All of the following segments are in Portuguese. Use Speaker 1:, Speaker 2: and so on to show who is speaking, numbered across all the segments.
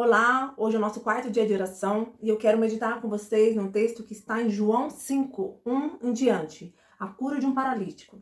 Speaker 1: Olá, hoje é o nosso quarto dia de oração e eu quero meditar com vocês num texto que está em João 5, 1 em diante, a cura de um paralítico.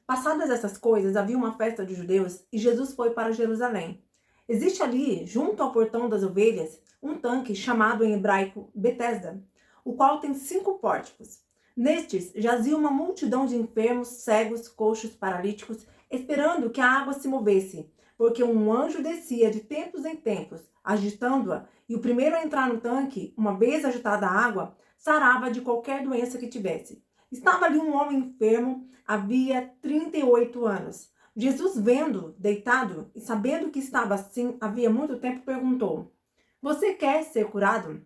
Speaker 1: Passadas essas coisas, havia uma festa de judeus e Jesus foi para Jerusalém. Existe ali, junto ao portão das ovelhas, um tanque chamado em hebraico Betesda, o qual tem 5 pórticos. Nestes jazia uma multidão de enfermos, cegos, coxos, paralíticos, esperando que a água se movesse, porque um anjo descia de tempos em tempos, agitando-a, e o primeiro a entrar no tanque, uma vez agitada a água, sarava de qualquer doença que tivesse. Estava ali um homem enfermo, havia 38 anos. Jesus, vendo deitado e sabendo que estava assim havia muito tempo, perguntou: Você quer ser curado?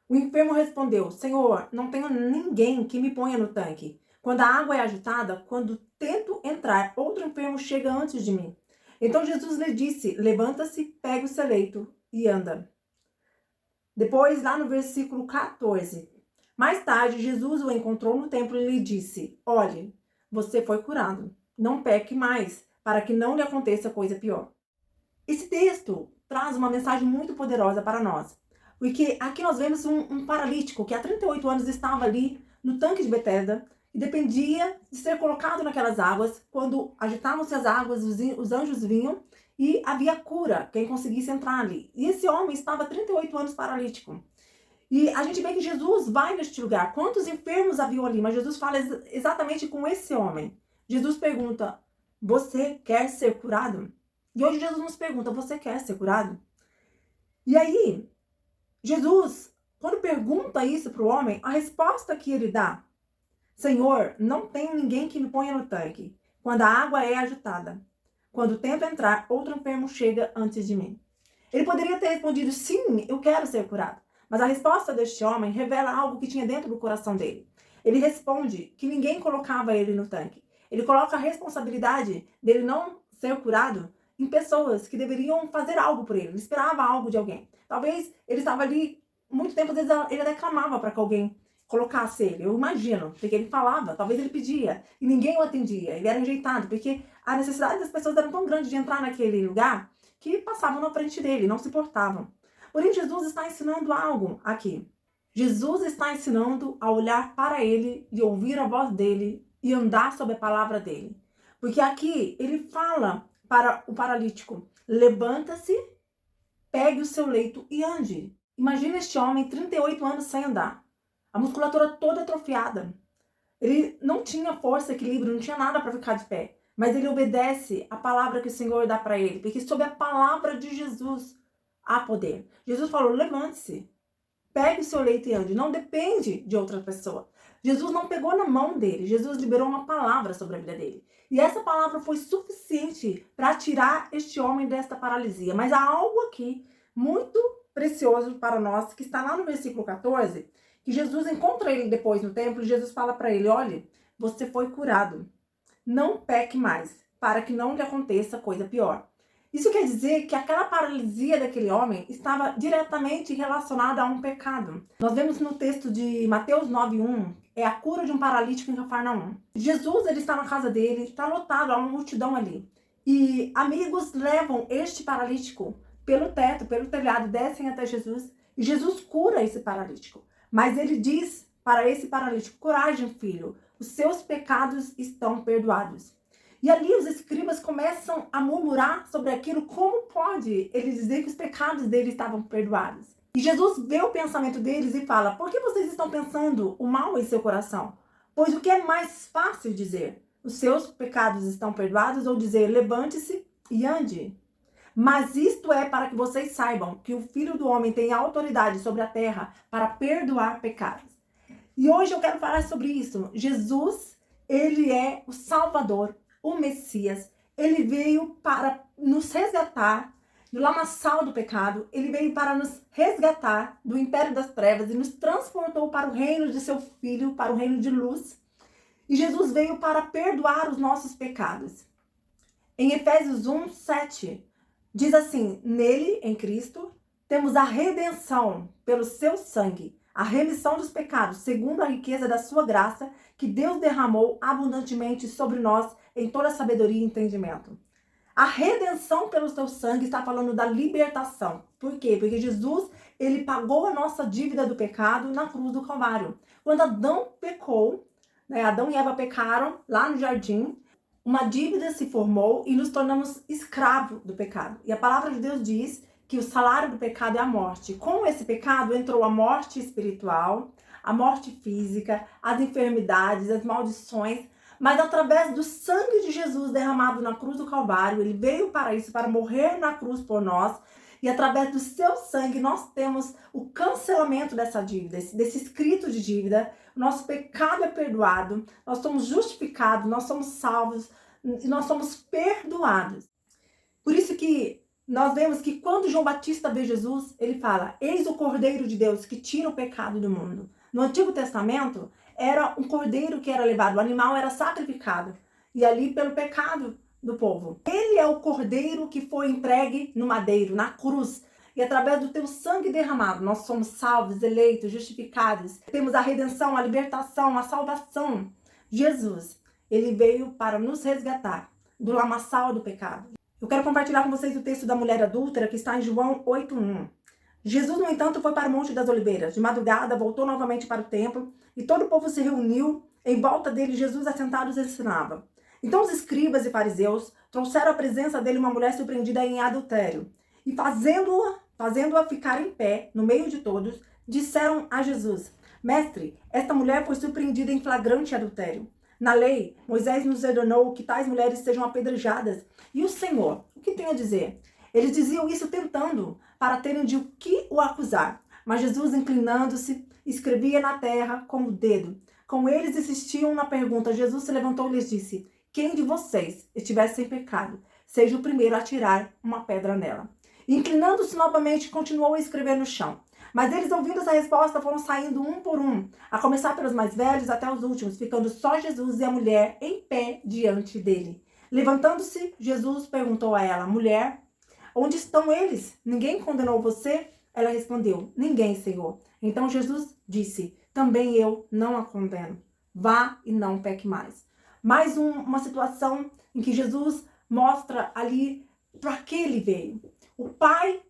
Speaker 1: O enfermo respondeu: Senhor, não tenho ninguém que me ponha no tanque. Quando a água é agitada, quando tento entrar, outro enfermo chega antes de mim. Então Jesus lhe disse: Levanta-se, pegue o seu leito e anda. Depois, lá no versículo 14. Mais tarde, Jesus o encontrou no templo e lhe disse: Olhe, você foi curado. Não peque mais, para que não lhe aconteça coisa pior. Esse texto traz uma mensagem muito poderosa para nós. Porque aqui nós vemos um paralítico que há 38 anos estava ali no tanque de Betesda e dependia de ser colocado naquelas águas. Quando agitavam-se as águas, os anjos vinham e havia cura, quem conseguisse entrar ali. E esse homem estava há 38 anos paralítico. E a gente vê que Jesus vai neste lugar. Quantos enfermos haviam ali? Mas Jesus fala exatamente com esse homem. Jesus pergunta: Você quer ser curado? E hoje Jesus nos pergunta: Você quer ser curado? E aí, Jesus, quando pergunta isso para o homem, a resposta que ele dá: Senhor, não tem ninguém que me ponha no tanque quando a água é agitada. Quando tento entrar, outro enfermo chega antes de mim. Ele poderia ter respondido: Sim, eu quero ser curado. Mas a resposta deste homem revela algo que tinha dentro do coração dele. Ele responde que ninguém colocava ele no tanque. Ele coloca a responsabilidade dele não ser curado em pessoas que deveriam fazer algo por ele. Ele esperava algo de alguém. Talvez ele estava ali muito tempo, às vezes ele até clamava para que alguém colocasse ele. Eu imagino, porque ele falava, talvez ele pedia e ninguém o atendia. Ele era rejeitado, porque a necessidade das pessoas era tão grande de entrar naquele lugar que passavam na frente dele, não se importavam. Porém, Jesus está ensinando algo aqui. Jesus está ensinando a olhar para ele e ouvir a voz dele e andar sob a palavra dele. Porque aqui ele fala para o paralítico: levanta-se, pegue o seu leito e ande. Imagina este homem, 38 anos sem andar. A musculatura toda atrofiada. Ele não tinha força, equilíbrio, não tinha nada para ficar de pé. Mas ele obedece a palavra que o Senhor dá para ele. Porque sob a palavra de Jesus há poder. Jesus falou: levante-se, pegue o seu leito e ande. Não depende de outra pessoa. Jesus não pegou na mão dele. Jesus liberou uma palavra sobre a vida dele. E essa palavra foi suficiente para tirar este homem desta paralisia. Mas há algo aqui muito precioso para nós, que está lá no versículo 14, que Jesus encontra ele depois no templo e Jesus fala para ele: olhe, você foi curado. Não peque mais, para que não lhe aconteça coisa pior. Isso quer dizer que aquela paralisia daquele homem estava diretamente relacionada a um pecado. Nós vemos no texto de Mateus 9:1, é a cura de um paralítico em Cafarnaum. Jesus, ele está na casa dele, está lotado, há uma multidão ali. E amigos levam este paralítico pelo teto, pelo telhado, descem até Jesus e Jesus cura esse paralítico. Mas ele diz para esse paralítico: coragem, filho, os seus pecados estão perdoados. E ali os escribas começam a murmurar sobre aquilo. Como pode ele dizer que os pecados dele estavam perdoados? E Jesus vê o pensamento deles e fala: por que vocês estão pensando o mal em seu coração? Pois o que é mais fácil dizer? Os seus pecados estão perdoados, ou dizer: levante-se e ande? Mas isto é para que vocês saibam que o Filho do Homem tem autoridade sobre a terra para perdoar pecados. E hoje eu quero falar sobre isso. Jesus, ele é o Salvador, o Messias. Ele veio para nos resgatar do lamaçal do pecado. Ele veio para nos resgatar do império das trevas e nos transportou para o reino de seu Filho, para o reino de luz. E Jesus veio para perdoar os nossos pecados. Em Efésios 1:7, diz assim: nele, em Cristo, temos a redenção pelo seu sangue, a remissão dos pecados, segundo a riqueza da sua graça, que Deus derramou abundantemente sobre nós em toda sabedoria e entendimento. A redenção pelo seu sangue está falando da libertação. Por quê? Porque Jesus, ele pagou a nossa dívida do pecado na cruz do Calvário. Quando Adão pecou, né, Adão e Eva pecaram lá no jardim, uma dívida se formou e nos tornamos escravos do pecado. E a palavra de Deus diz que o salário do pecado é a morte. Com esse pecado entrou a morte espiritual, a morte física, as enfermidades, as maldições. Mas através do sangue de Jesus derramado na cruz do Calvário, ele veio para isso, para morrer na cruz por nós. E através do seu sangue nós temos o cancelamento dessa dívida, desse escrito de dívida. Nosso pecado é perdoado, nós somos justificados, nós somos salvos e nós somos perdoados. Por isso que nós vemos que quando João Batista vê Jesus, ele fala: eis o Cordeiro de Deus que tira o pecado do mundo. No Antigo Testamento, era um cordeiro que era levado, o animal era sacrificado, e ali pelo pecado do povo. Ele é o cordeiro que foi entregue no madeiro, na cruz, e através do teu sangue derramado, nós somos salvos, eleitos, justificados. Temos a redenção, a libertação, a salvação. Jesus, ele veio para nos resgatar do lamaçal do pecado. Eu quero compartilhar com vocês o texto da mulher adúltera que está em João 8:1. Jesus, no entanto, foi para o Monte das Oliveiras. De madrugada, voltou novamente para o templo e todo o povo se reuniu em volta dele. Jesus, assentado, os ensinava. Então os escribas e fariseus trouxeram à presença dele uma mulher surpreendida em adultério. E fazendo-a ficar em pé, no meio de todos, disseram a Jesus: Mestre, esta mulher foi surpreendida em flagrante adultério. Na lei, Moisés nos ordenou que tais mulheres sejam apedrejadas. E o Senhor, o que tem a dizer? Eles diziam isso tentando, para terem de que o acusar. Mas Jesus, inclinando-se, escrevia na terra com o dedo. Com eles insistiam na pergunta, Jesus se levantou e lhes disse: quem de vocês estivesse sem pecado, seja o primeiro a tirar uma pedra nela. E, inclinando-se novamente, continuou a escrever no chão. Mas eles, ouvindo essa resposta, foram saindo um por um, a começar pelos mais velhos até os últimos, ficando só Jesus e a mulher em pé diante dele. Levantando-se, Jesus perguntou a ela: mulher, onde estão eles? Ninguém condenou você? Ela respondeu: ninguém, Senhor. Então Jesus disse: também eu não a condeno. Vá e não peque mais. Mais uma situação em que Jesus mostra ali para que ele veio. O Pai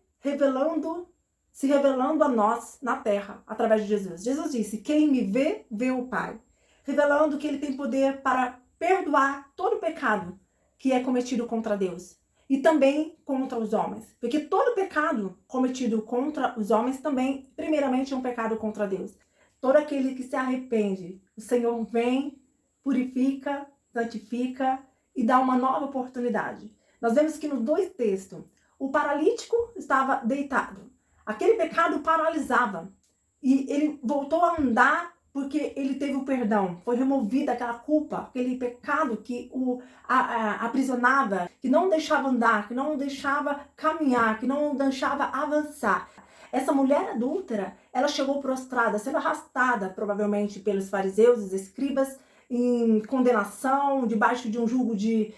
Speaker 1: se revelando a nós na terra, através de Jesus. Jesus disse: quem me vê, vê o Pai. Revelando que ele tem poder para perdoar todo o pecado que é cometido contra Deus. E também contra os homens. Porque todo pecado cometido contra os homens também, primeiramente, é um pecado contra Deus. Todo aquele que se arrepende, o Senhor vem, purifica, santifica e dá uma nova oportunidade. Nós vemos que nos dois textos, o paralítico estava deitado. Aquele pecado paralisava. E ele voltou a andar porque ele teve o perdão. Foi removida aquela culpa, aquele pecado que o aprisionava, que não deixava andar, que não deixava caminhar, que não deixava avançar. Essa mulher adúltera, ela chegou prostrada, sendo arrastada provavelmente pelos fariseus, os escribas, em condenação, debaixo de um jugo de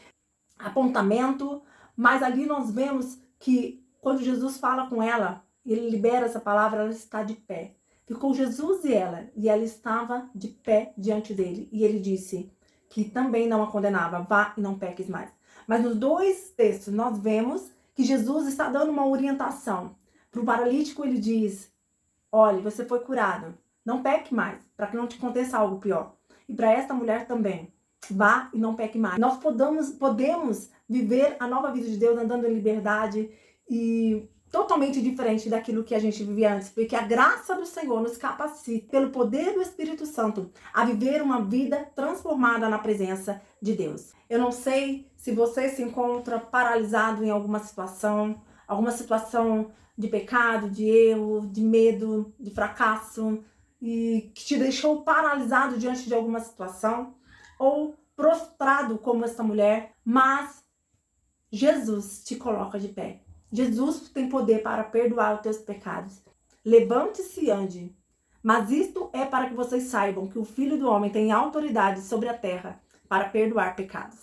Speaker 1: apontamento. Mas ali nós vemos que quando Jesus fala com ela, ele libera essa palavra, ela está de pé. Ficou Jesus e ela estava de pé diante dele. E ele disse que também não a condenava: vá e não peques mais. Mas nos dois textos nós vemos que Jesus está dando uma orientação. Para o paralítico ele diz: olhe, você foi curado, não peque mais, para que não te aconteça algo pior. E para esta mulher também: vá e não peque mais. Nós podemos viver a nova vida de Deus andando em liberdade e totalmente diferente daquilo que a gente vivia antes, porque a graça do Senhor nos capacita, pelo poder do Espírito Santo, a viver uma vida transformada na presença de Deus. Eu não sei se você se encontra paralisado em alguma situação de pecado, de erro, de medo, de fracasso, e que te deixou paralisado diante de alguma situação, ou prostrado como essa mulher, mas Jesus te coloca de pé. Jesus tem poder para perdoar os teus pecados. Levante-se e ande. Mas isto é para que vocês saibam que o Filho do Homem tem autoridade sobre a terra para perdoar pecados.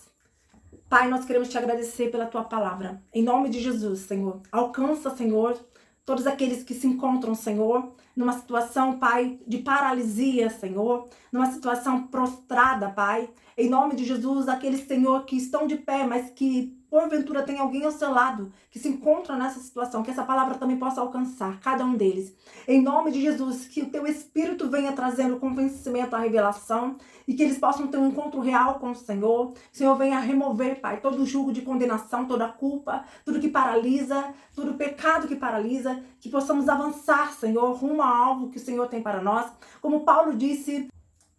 Speaker 1: Pai, nós queremos te agradecer pela tua palavra. Em nome de Jesus, Senhor. Alcança, Senhor, todos aqueles que se encontram, Senhor, numa situação, Pai, de paralisia, Senhor, numa situação prostrada, Pai. Em nome de Jesus, aqueles, Senhor, que estão de pé, mas que porventura tem alguém ao seu lado que se encontra nessa situação, que essa palavra também possa alcançar cada um deles. Em nome de Jesus, que o teu Espírito venha trazendo convencimento à revelação e que eles possam ter um encontro real com o Senhor. O Senhor venha remover, Pai, todo o jugo de condenação, toda a culpa, tudo que paralisa, todo o pecado que paralisa, que possamos avançar, Senhor, rumo ao alvo que o Senhor tem para nós. Como Paulo disse,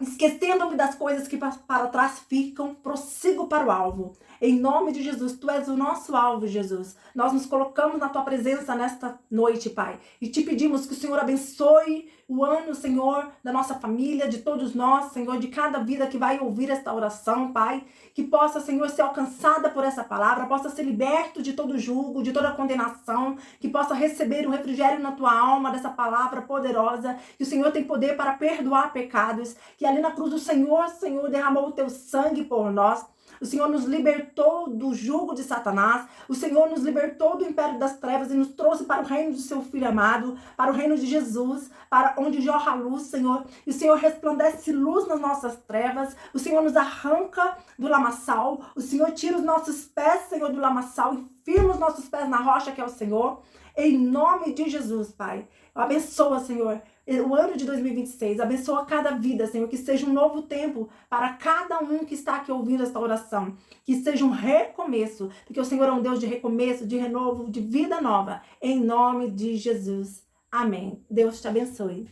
Speaker 1: esquecendo-me das coisas que para trás ficam, prossigo para o alvo. Em nome de Jesus, Tu és o nosso alvo, Jesus. Nós nos colocamos na Tua presença nesta noite, Pai. E te pedimos que o Senhor abençoe o ano, Senhor, da nossa família, de todos nós, Senhor, de cada vida que vai ouvir esta oração, Pai. Que possa, Senhor, ser alcançada por essa palavra, possa ser liberto de todo julgo, de toda condenação, que possa receber o refrigério na tua alma dessa palavra poderosa, que o Senhor tem poder para perdoar pecados, que ali na cruz do Senhor, Senhor, derramou o teu sangue por nós. O Senhor nos libertou do jugo de Satanás. O Senhor nos libertou do império das trevas e nos trouxe para o reino do seu Filho amado, para o reino de Jesus, para onde jorra a luz, Senhor. E o Senhor resplandece luz nas nossas trevas. O Senhor nos arranca do lamaçal. O Senhor tira os nossos pés, Senhor, do lamaçal e firma os nossos pés na rocha que é o Senhor. Em nome de Jesus, Pai. Abençoa, Senhor, o ano de 2026. Abençoa cada vida, Senhor. Que seja um novo tempo para cada um que está aqui ouvindo esta oração. Que seja um recomeço. Porque o Senhor é um Deus de recomeço, de renovo, de vida nova. Em nome de Jesus. Amém. Deus te abençoe.